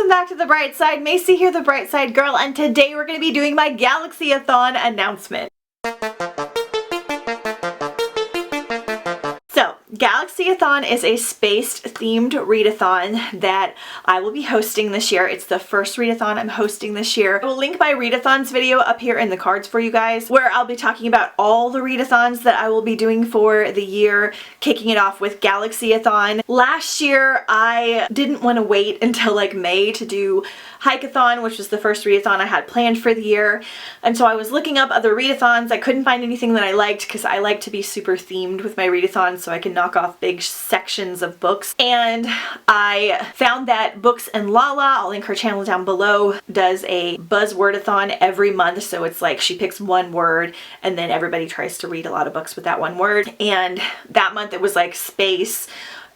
back to The Bright Side. Macy here, the Bright Side girl, and today we're going to be doing my Galaxyathon announcement. So, Galaxyathon is a space-themed readathon that I will be hosting this year. It's the first readathon I'm hosting this year. I will link my readathons video up here in the cards for you guys, where I'll be talking about all the readathons that I will be doing for the year, kicking it off with Galaxyathon. Last year, I didn't want to wait until like May to do Hikeathon, which was the first readathon I had planned for the year. And so I was looking up other readathons. I couldn't find anything that I liked because I like to be super themed with my readathons so I can knock off big sections of books. And I found that Books and Lala, I'll link her channel down below, does a buzzwordathon every month. So it's like she picks one word and then everybody tries to read a lot of books with that one word. And that month it was like space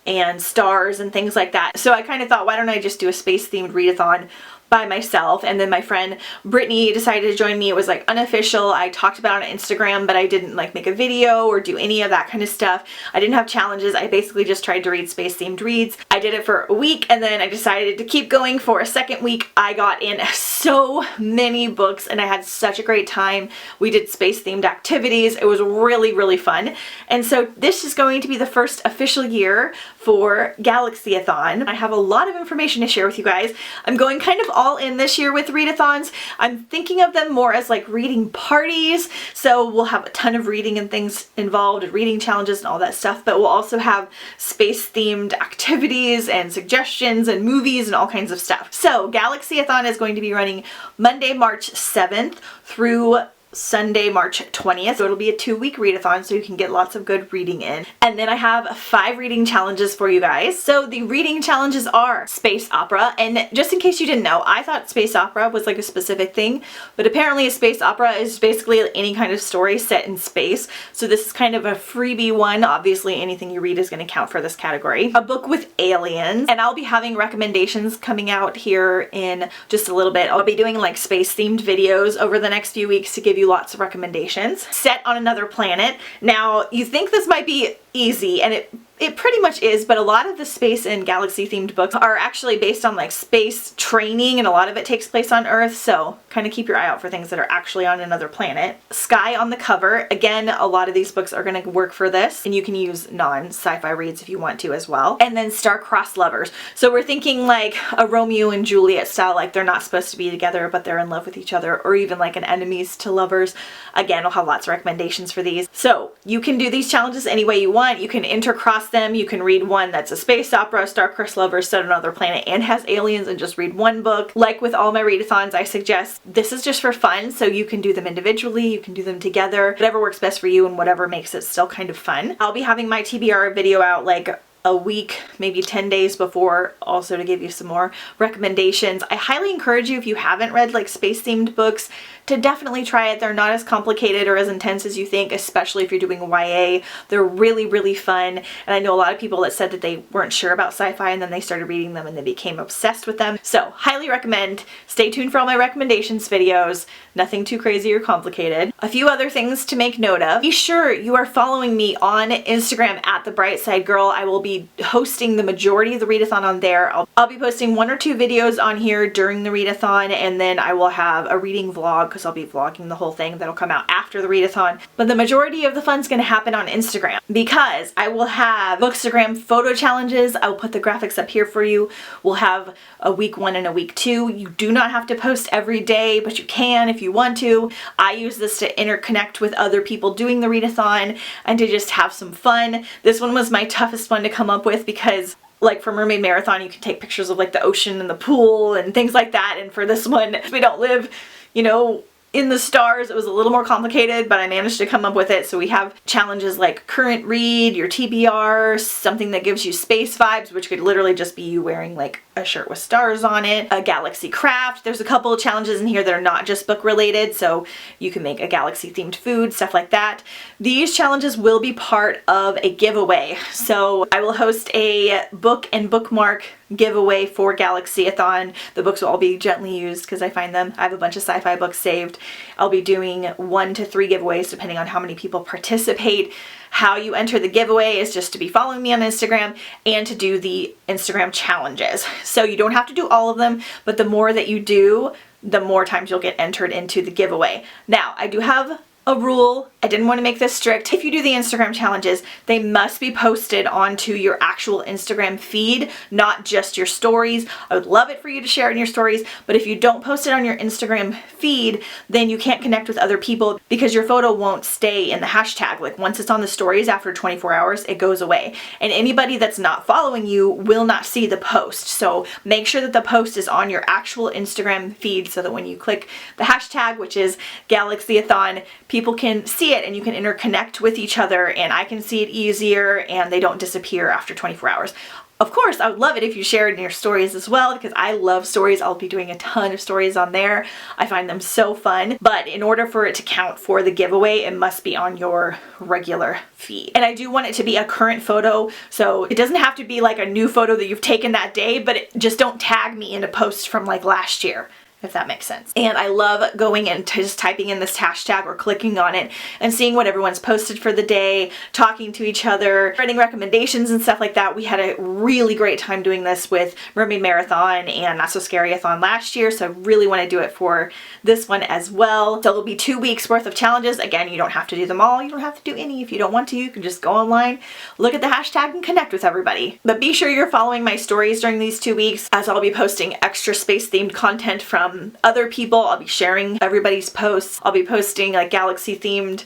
and stars and things like that. So I kind of thought, why don't I just do a space themed readathon by myself? And then my friend Brittany decided to join me. It was like unofficial. I talked about it on Instagram, but I didn't like make a video or do any of that kind of stuff. I didn't have challenges. I basically just tried to read space themed reads. I did it for a week and then I decided to keep going for a second week. I got in so many books and I had such a great time. We did space themed activities. It was really, really fun. And so this is going to be the first official year for Galaxyathon. I have a lot of information to share with you guys. I'm going kind of all in this year with readathons. I'm thinking of them more as like reading parties. So we'll have a ton of reading and things involved, reading challenges and all that stuff, but we'll also have space themed activities and suggestions and movies and all kinds of stuff. So Galaxyathon is going to be running Monday, March 7th through Sunday, March 20th. So it'll be a 2-week readathon so you can get lots of good reading in. And then I have 5 reading challenges for you guys. So the reading challenges are space opera. And just in case you didn't know, I thought space opera was like a specific thing, but apparently a space opera is basically any kind of story set in space. So this is kind of a freebie one. Obviously anything you read is going to count for this category. A book with aliens. And I'll be having recommendations coming out here in just a little bit. I'll be doing like space themed videos over the next few weeks to give you lots of recommendations. Set on Another Planet. Now, you think this might be easy, and it pretty much is, but a lot of the space and galaxy themed books are actually based on like space training, and a lot of it takes place on Earth, so kind of keep your eye out for things that are actually on another planet. Sky on the Cover. Again, a lot of these books are going to work for this, and you can use non-sci-fi reads if you want to as well. And then Starcrossed Lovers. So we're thinking like a Romeo and Juliet style, like they're not supposed to be together, but they're in love with each other, or even like an enemies to lovers. Again, I'll have lots of recommendations for these. So you can do these challenges any way you want. You can intercross them. You can read one that's a space opera, Starcrossed Lovers, set on another planet, and has aliens, and just read one book. Like with all my readathons, I suggest this is just for fun, so you can do them individually, you can do them together, whatever works best for you and whatever makes it still kind of fun. I'll be having my TBR video out like a week, maybe 10 days before, also to give you some more recommendations. I highly encourage you, if you haven't read like space themed books, to definitely try it. They're not as complicated or as intense as you think, especially if you're doing YA. They're really, really fun. And I know a lot of people that said that they weren't sure about sci-fi and then they started reading them and they became obsessed with them. So highly recommend. Stay tuned for all my recommendations videos. Nothing too crazy or complicated. A few other things to make note of. Be sure you are following me on Instagram at The Bright Side Girl. I will be hosting the majority of the readathon on there. I'll be posting 1 or 2 videos on here during the readathon, and then I will have a reading vlog because I'll be vlogging the whole thing that'll come out after the readathon. But the majority of the fun's going to happen on Instagram because I will have Bookstagram photo challenges. I'll put the graphics up here for you. We'll have a week 1 and a week 2. You do not have to post every day, but you can if you want to. I use this to interconnect with other people doing the readathon and to just have some fun. This one was my toughest one to come up with because like for Mermaid Marathon, you can take pictures of like the ocean and the pool and things like that. And for this one, we don't live, you know, in the stars. It was a little more complicated, but I managed to come up with it. So we have challenges like current read, your TBR, something that gives you space vibes, which could literally just be you wearing like a shirt with stars on it, a galaxy craft. There's a couple of challenges in here that are not just book related, so you can make a galaxy themed food, stuff like that. These challenges will be part of a giveaway. So I will host a book and bookmark giveaway for Galaxyathon. The books will all be gently used because I find them. I have a bunch of sci-fi books saved. I'll be doing 1 to 3 giveaways depending on how many people participate. How you enter the giveaway is just to be following me on Instagram and to do the Instagram challenges. So you don't have to do all of them, but the more that you do, the more times you'll get entered into the giveaway. Now, I do have a rule. I didn't want to make this strict. If you do the Instagram challenges, they must be posted onto your actual Instagram feed, not just your stories. I would love it for you to share it in your stories, but if you don't post it on your Instagram feed, then you can't connect with other people because your photo won't stay in the hashtag. Like once it's on the stories after 24 hours, it goes away. And anybody that's not following you will not see the post. So make sure that the post is on your actual Instagram feed so that when you click the hashtag, which is Galaxyathon, people can see it and you can interconnect with each other and I can see it easier and they don't disappear after 24 hours. Of course, I would love it if you share it in your stories as well because I love stories. I'll be doing a ton of stories on there. I find them so fun. But in order for it to count for the giveaway, it must be on your regular feed. And I do want it to be a current photo, so it doesn't have to be like a new photo that you've taken that day, but just don't tag me in a post from like last year, if that makes sense. And I love going and just typing in this hashtag or clicking on it and seeing what everyone's posted for the day, talking to each other, writing recommendations and stuff like that. We had a really great time doing this with Mermaid Marathon and Not So Scary-a-thon last year, so I really want to do it for this one as well. So it'll be 2 weeks worth of challenges. Again, you don't have to do them all. You don't have to do any. If you don't want to, you can just go online, look at the hashtag and connect with everybody. But be sure you're following my stories during these 2 weeks as I'll be posting extra space themed content from other people. I'll be sharing everybody's posts. I'll be posting like galaxy themed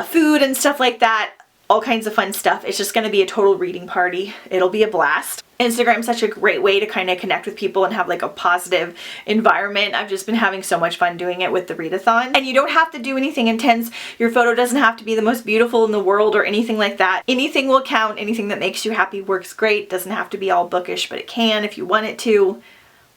food and stuff like that. All kinds of fun stuff. It's just going to be a total reading party. It'll be a blast. Instagram's such a great way to kind of connect with people and have like a positive environment. I've just been having so much fun doing it with the readathon. And you don't have to do anything intense. Your photo doesn't have to be the most beautiful in the world or anything like that. Anything will count. Anything that makes you happy works great. Doesn't have to be all bookish, but it can if you want it to.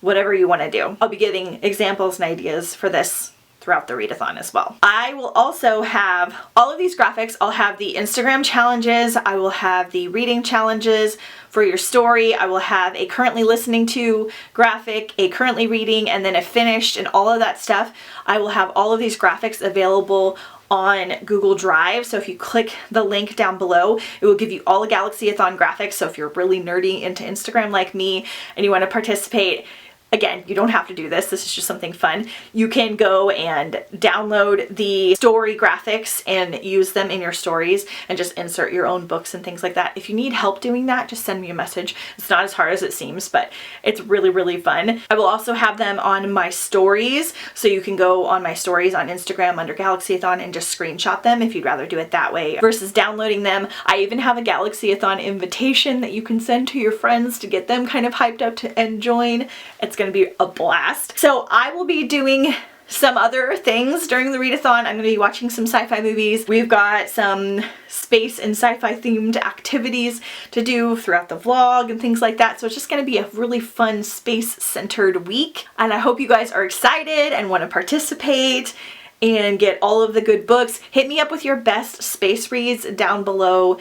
Whatever you want to do. I'll be giving examples and ideas for this throughout the readathon as well. I will also have all of these graphics. I'll have the Instagram challenges. I will have the reading challenges for your story. I will have a currently listening to graphic, a currently reading, and then a finished and all of that stuff. I will have all of these graphics available on Google Drive. So if you click the link down below, it will give you all the Galaxyathon graphics. So if you're really nerdy into Instagram like me and you want to participate, again, you don't have to do this. This is just something fun. You can go and download the story graphics and use them in your stories and just insert your own books and things like that. If you need help doing that, just send me a message. It's not as hard as it seems, but it's really, really fun. I will also have them on my stories. So you can go on my stories on Instagram under Galaxyathon and just screenshot them if you'd rather do it that way versus downloading them. I even have a Galaxyathon invitation that you can send to your friends to get them kind of hyped up and join. It's going to be a blast. So I will be doing some other things during the readathon. I'm going to be watching some sci-fi movies. We've got some space and sci-fi themed activities to do throughout the vlog and things like that. So it's just going to be a really fun space-centered week. And I hope you guys are excited and want to participate and get all of the good books. Hit me up with your best space reads down below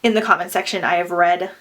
in the comment section. I have read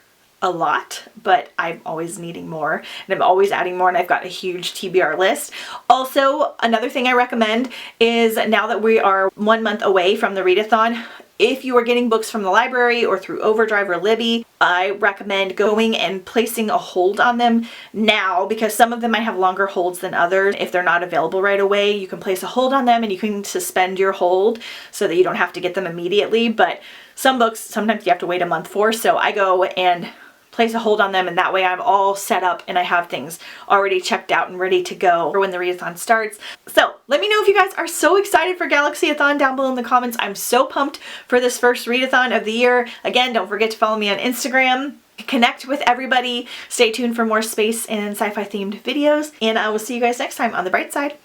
a lot, but I'm always needing more and I'm always adding more, and I've got a huge TBR list. Also, another thing I recommend is now that we are 1 month away from the readathon, if you are getting books from the library or through Overdrive or Libby, I recommend going and placing a hold on them now because some of them might have longer holds than others. If they're not available right away, you can place a hold on them and you can suspend your hold so that you don't have to get them immediately. But some books, sometimes you have to wait a month for, so I go and place a hold on them, and that way I'm all set up and I have things already checked out and ready to go for when the readathon starts. So let me know if you guys are so excited for Galaxyathon down below in the comments. I'm so pumped for this first readathon of the year. Again, don't forget to follow me on Instagram. Connect with everybody. Stay tuned for more space and sci-fi themed videos, and I will see you guys next time on the bright side.